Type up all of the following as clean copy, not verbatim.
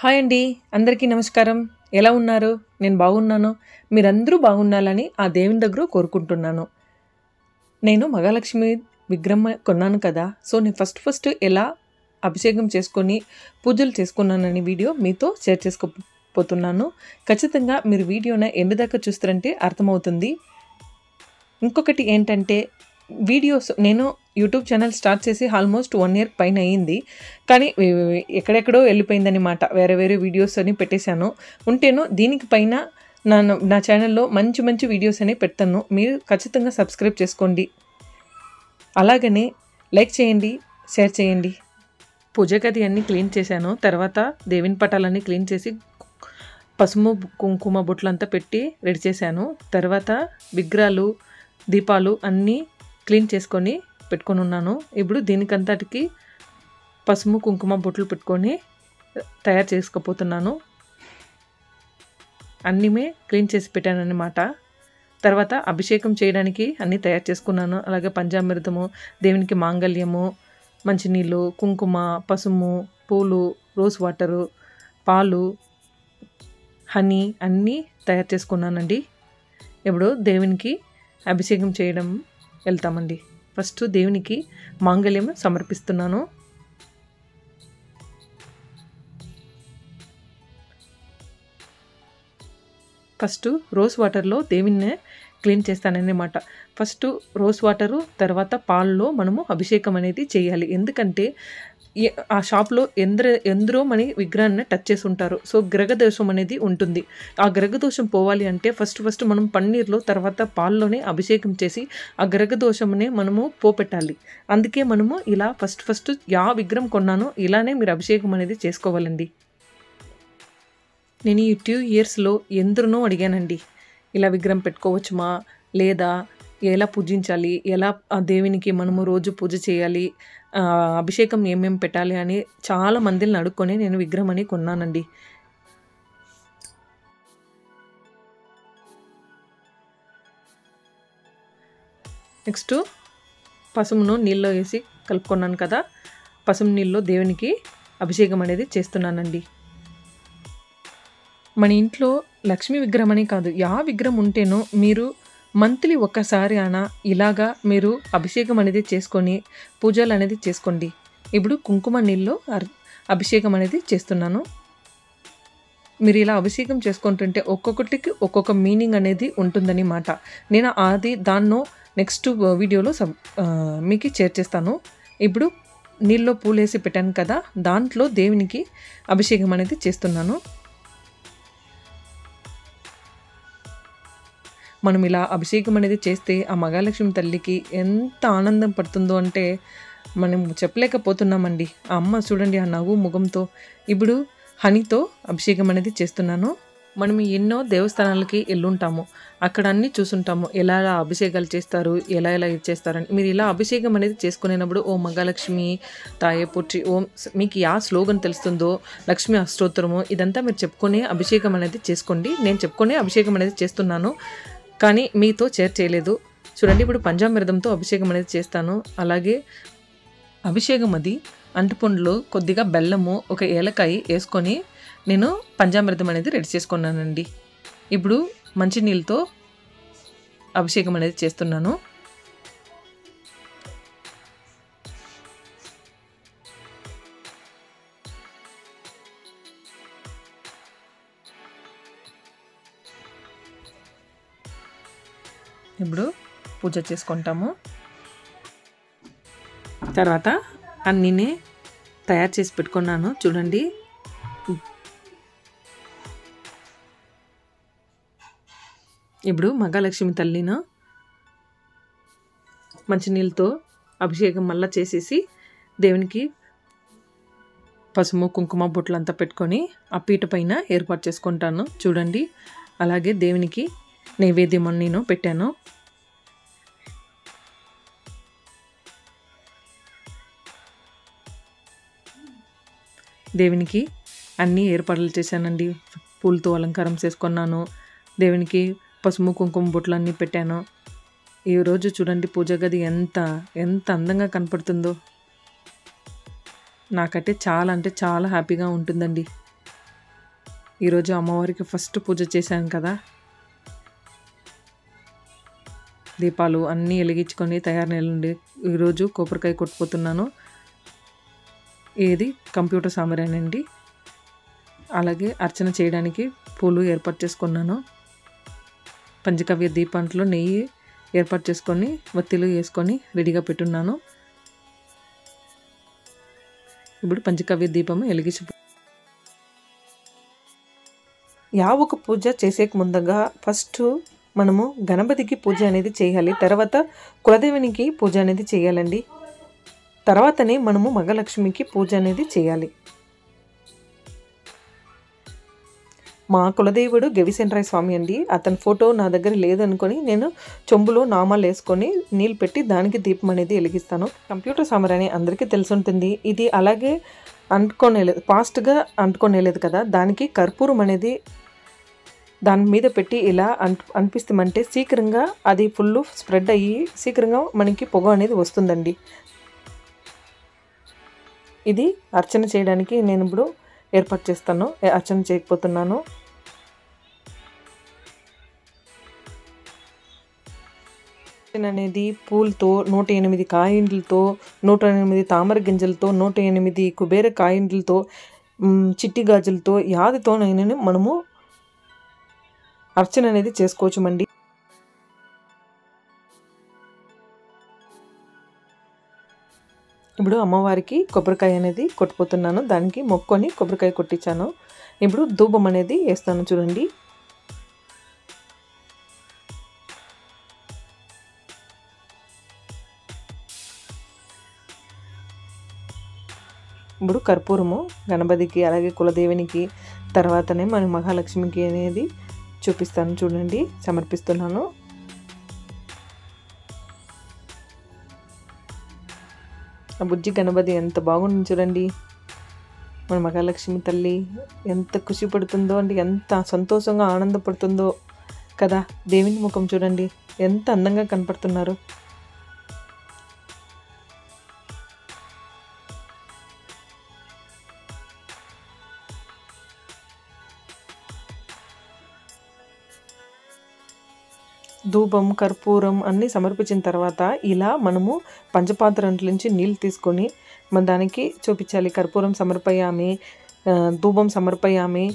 Hi అండి. అందరికీ నమస్కారం. ఎలా ఉన్నారు? నేను బాగున్నాను. మీరందరూ బాగుండాలని ఆ దేవుని దగ్గర కోరుకుంటున్నాను. నేను మహాలక్ష్మి విగ్రహం కొన్నాను కదా! సో, నేను ఫస్ట్ ఎలా అభిషేకం చేసుకొని పూజలు చేసుకున్నానని వీడియో మీతో షేర్ చేసుకోపోతున్నాను. ఖచ్చితంగా మీరు వీడియోని ఎండ్ దాకా చూస్తారంటే అర్థమవుతుంది. ఇంకొకటి ఏంటంటే నేను యూట్యూబ్ ఛానల్ స్టార్ట్ చేసి ఆల్మోస్ట్ 1 ఇయర్ పైన అయింది. కానీ ఎక్కడెక్కడో వెళ్ళిపోయిందనమాట. వేరే వీడియోస్ అని పెట్టేశాను. దీనికి పైన నా ఛానల్‌లో మంచి వీడియోస్ అని పెడతాను. మీరు ఖచ్చితంగా సబ్స్క్రైబ్ చేసుకోండి. అలాగనే లైక్ చేయండి, షేర్ చేయండి. పూజ గది అన్నీ క్లీన్ చేశాను. తర్వాత దేవుని పటాలన్నీ క్లీన్ చేసి పసుపు, కుంకుమ బొట్లంతా పెట్టి రెడీ చేశాను. తర్వాత విగ్రహాలు, దీపాలు అన్నీ క్లీన్ చేసుకొని పెట్టుకొని ఉన్నాను. ఇప్పుడు దీనికంతటికి పసుపు, కుంకుమ బొట్లు పెట్టుకొని తయారు చేసుకోపోతున్నాను. అన్నీమే క్లీన్ చేసి పెట్టానన్నమాట. తర్వాత అభిషేకం చేయడానికి అన్నీ తయారు చేసుకున్నాను. అలాగే పంచామృతము, దేవునికి మాంగళ్యము, మంచినీళ్ళు, కుంకుమ, పసుపు, పూలు, రోజ్ వాటరు, పాలు, హనీ అన్నీ తయారు చేసుకున్నానండి. ఇప్పుడు దేవునికి అభిషేకం చేయడం వెళ్తామండి. ఫస్ట్ దేవునికి మాంగళ్యం సమర్పిస్తున్నాను. ఫస్ట్ రోజ్ వాటర్లో దేవుణ్ణి క్లీన్ చేస్తానన్నమాట. ఫస్ట్ రోజ్ వాటరు, తర్వాత పాలలో మనము అభిషేకం అనేది చేయాలి. ఎందుకంటే ఆ షాప్లో ఎందరో మన విగ్రహాన్ని టచ్ చేసి ఉంటారు. సో, గ్రహదోషం అనేది ఉంటుంది. ఆ గ్రహదోషం పోవాలి అంటే ఫస్ట్ మనం పన్నీర్లో, తర్వాత పాల్లోనే అభిషేకం చేసి ఆ గ్రహదోషంనే మనము పోపెట్టాలి. అందుకే మనము ఇలా ఫస్ట్ యా విగ్రహం కొన్నానో ఇలానే మీరు అభిషేకం అనేది చేసుకోవాలండి. నేను ఈ 2 ఇయర్స్లో ఎందరినో అడిగానండి. ఇలా విగ్రహం పెట్టుకోవచ్చుమా, లేదా ఎలా పూజించాలి, ఎలా ఆ దేవునికి మనము రోజు పూజ చేయాలి, అభిషేకం ఏమేమి పెట్టాలి అని చాలా మందిని అడుక్కొని నేను విగ్రహం అని కొన్నానండి. నెక్స్ట్ పసుపును నీళ్ళలో వేసి కలుపుకున్నాను కదా, పసుపు నీళ్ళలో దేవునికి అభిషేకం అనేది చేస్తున్నానండి. మన ఇంట్లో లక్ష్మీ విగ్రహం అని కాదు, యా విగ్రహం ఉంటేనో మీరు మంత్లీ ఒక్కసారి అయినా ఇలాగా మీరు అభిషేకం అనేది చేసుకొని పూజలు అనేది చేసుకోండి. ఇప్పుడు కుంకుమ నీళ్ళలో అభిషేకం అనేది చేస్తున్నాను. మీరు ఇలా అభిషేకం చేసుకుంటుంటే ఒక్కొక్కటికి ఒక్కొక్క మీనింగ్ అనేది ఉంటుందని మాట. నేను దాన్నో నెక్స్ట్ వీడియోలో మీకు షేర్ చేస్తాను. ఇప్పుడు నీళ్ళలో పూలేసి పెట్టాను కదా, దాంట్లో దేవునికి అభిషేకం అనేది చేస్తున్నాను. మనం ఇలా అభిషేకం అనేది చేస్తే ఆ మహాలక్ష్మి తల్లికి ఎంత ఆనందం పడుతుందో అంటే మనం చెప్పలేకపోతున్నామండి. ఆ అమ్మ చూడండి ఆ నవ్వు ముఖంతో. ఇప్పుడు హనీతో అభిషేకం అనేది చేస్తున్నాను. మనం ఎన్నో దేవస్థానాలకి వెళ్ళుంటాము, అక్కడ అన్నీ చూసుంటాము ఎలా అభిషేకాలు చేస్తారు, ఎలా చేస్తారని. మీరు ఇలా అభిషేకం అనేది చేసుకునేటప్పుడు ఓ మహాలక్ష్మి తాయే పుట్రి ఓం, మీకు యా స్లోగన్ తెలుస్తుందో, లక్ష్మీ అష్టోత్తరము, ఇదంతా మీరు చెప్పుకొని అభిషేకం అనేది చేసుకోండి. నేను చెప్పుకొని అభిషేకం అనేది చేస్తున్నాను, కానీ మీతో షేర్ చేయలేదు. చూడండి, ఇప్పుడు పంచామృతంతో అభిషేకం అనేది చేస్తాను. అలాగే అభిషేకం అది అంటుపండ్లు, కొద్దిగా బెల్లము, ఒక ఏలకాయ వేసుకొని నేను పంచామృతం అనేది రెడీ చేసుకున్నానండి. ఇప్పుడు మంచినీళ్ళతో అభిషేకం అనేది చేస్తున్నాను. ఇప్పుడు పూజ చేసుకుంటాము. తర్వాత అన్నీనే తయారు చేసి పెట్టుకున్నాను. చూడండి, ఇప్పుడు మహాలక్ష్మి తల్లిను మంచినీళ్ళతో అభిషేకం మళ్ళీ చేసేసి దేవునికి పసుపు, కుంకుమ బొట్లంతా పెట్టుకొని ఆ పీట పైన ఏర్పాటు చేసుకుంటాను. చూడండి, అలాగే దేవునికి నైవేద్యం నేను పెట్టాను. దేవునికి అన్నీ ఏర్పాట్లు చేశానండి. పూలతో అలంకారం చేసుకున్నాను. దేవునికి పసుపు, కుంకుమ బొట్లు అన్నీ పెట్టాను. ఈరోజు చూడండి పూజ గది ఎంత అందంగా కనపడుతుందో. నాకైతే చాలా అంటే చాలా హ్యాపీగా ఉంటుందండి. ఈరోజు అమ్మవారికి ఫస్ట్ పూజ చేశాను కదా, దీపాలు అన్నీ వెలిగించుకొని తయారు నెలండి. ఈరోజు కొబ్బరికాయ కొట్టుపోతున్నాను. ఏది కంప్యూటర్ సామరానండి. అలాగే అర్చన చేయడానికి పూలు ఏర్పాటు చేసుకున్నాను. పంచగవ్య దీపంట్లో నెయ్యి ఏర్పాటు చేసుకొని వత్తిలు వేసుకొని రెడీగా పెట్టున్నాను. ఇప్పుడు పంచగవ్య దీపము వెలిగించి యావొక పూజ చేసేక ముందుగా ఫస్ట్ మనము గణపతికి పూజ అనేది చేయాలి. తర్వాత కులదేవునికి పూజ అనేది చేయాలండి. తర్వాతనే మనము మహాలక్ష్మికి పూజ అనేది చేయాలి. మా కులదేవుడు గవిసేంద్రయ్య స్వామి అండి. అతని ఫోటో నా దగ్గర లేదనుకొని నేను చెంబులో నామాలు వేసుకొని నీళ్ళు పెట్టి దానికి దీపం అనేది వెలిగిస్తాను. కంప్యూటర్ సామరాని అందరికీ తెలిసి ఉంటుంది. ఇది అలాగే అంటుకోనేలేదు, ఫాస్ట్గా అంటుకోనేలేదు కదా, దానికి కర్పూరం అనేది దాని మీద పెట్టి ఇలా అనిపిస్తామంటే శీఘ్రంగా అది ఫుల్ స్ప్రెడ్ అయ్యి శీఘ్రంగా మనకి పొగ అనేది వస్తుందండి. ఇది అర్చన చేయడానికి నేను ఇప్పుడు ఏర్పాటు చేస్తాను. అర్చన చేయకపోతున్నాను. అర్చన అనేది పూలతో 108 కాయిండ్లతో 108 తామర గింజలతో 108 కుబేర కాయిండ్లతో చిట్టి గాజులతో యాదితో మనము అర్చన అనేది చేసుకోవచ్చుమండి. ఇప్పుడు అమ్మవారికి కొబ్బరికాయ అనేది కొట్టుపోతున్నాను. దానికి మొక్కొని కొబ్బరికాయ కొట్టించాను. ఇప్పుడు ధూపం అనేది వేస్తాను చూడండి. ఇప్పుడు కర్పూరము గణపతికి అలాగే కులదేవునికి తర్వాతనే మన మహాలక్ష్మికి అనేది చూపిస్తాను చూడండి, సమర్పిస్తున్నాను. ఆ బుజ్జి గణపతి ఎంత బాగుంది చూడండి. మన మహాలక్ష్మి తల్లి ఎంత ఖుషి పడుతుందో అంటే ఎంత సంతోషంగా ఆనందపడుతుందో కదా. దేవుని ముఖం చూడండి ఎంత అందంగా కనపడుతున్నారు. ధూపం కర్పూరం అన్నీ సమర్పించిన తర్వాత ఇలా మనము పంచపాత్ర నుంచి నీళ్ళు తీసుకొని మన దానికి చూపించాలి. కర్పూరం సమర్పయామి, ధూపం సమర్పయామి,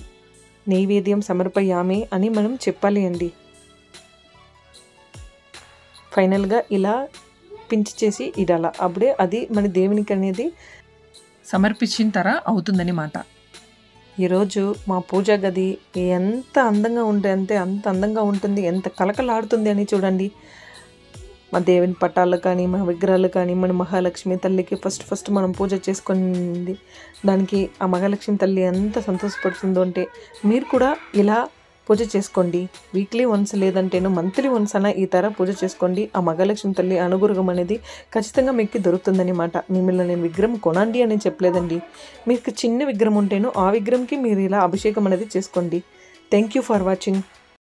నైవేద్యం సమర్పయామి అని మనం చెప్పాలి అండి. ఫైనల్గా ఇలా పించి చేసి ఇడాల, అప్పుడే అది మన దేవునికి అనేది సమర్పించిన తర అవుతుందని మాట. ఈరోజు మా పూజా గది ఎంత అందంగా ఉంటే అంత అందంగా ఉంటుంది, ఎంత కలకలాడుతుంది అని చూడండి. మా దేవుని పటాలు కానీ మా విగ్రహాలు కానీ మన మహాలక్ష్మి తల్లికి ఫస్ట్ మనం పూజ చేసుకుంది. దానికి ఆ మహాలక్ష్మి తల్లి ఎంత సంతోషపడుతుందో అంటే మీరు కూడా ఇలా పూజ చేసుకోండి. వీక్లీ వన్స్ లేదంటేను మంత్లీ వన్స్ అన్న ఈ తర పూజ చేసుకోండి. ఆ మహాలక్ష్మి తల్లి అనుగ్రహం అనేది ఖచ్చితంగా మీకు దొరుకుతుందని మాట. మిమ్మల్ని నేను విగ్రహం కొనండి అని చెప్పలేదండి. మీకు చిన్న విగ్రహం ఉంటేను ఆ విగ్రహంకి మీరు ఇలా అభిషేకం అనేది చేసుకోండి. Thank you for watching.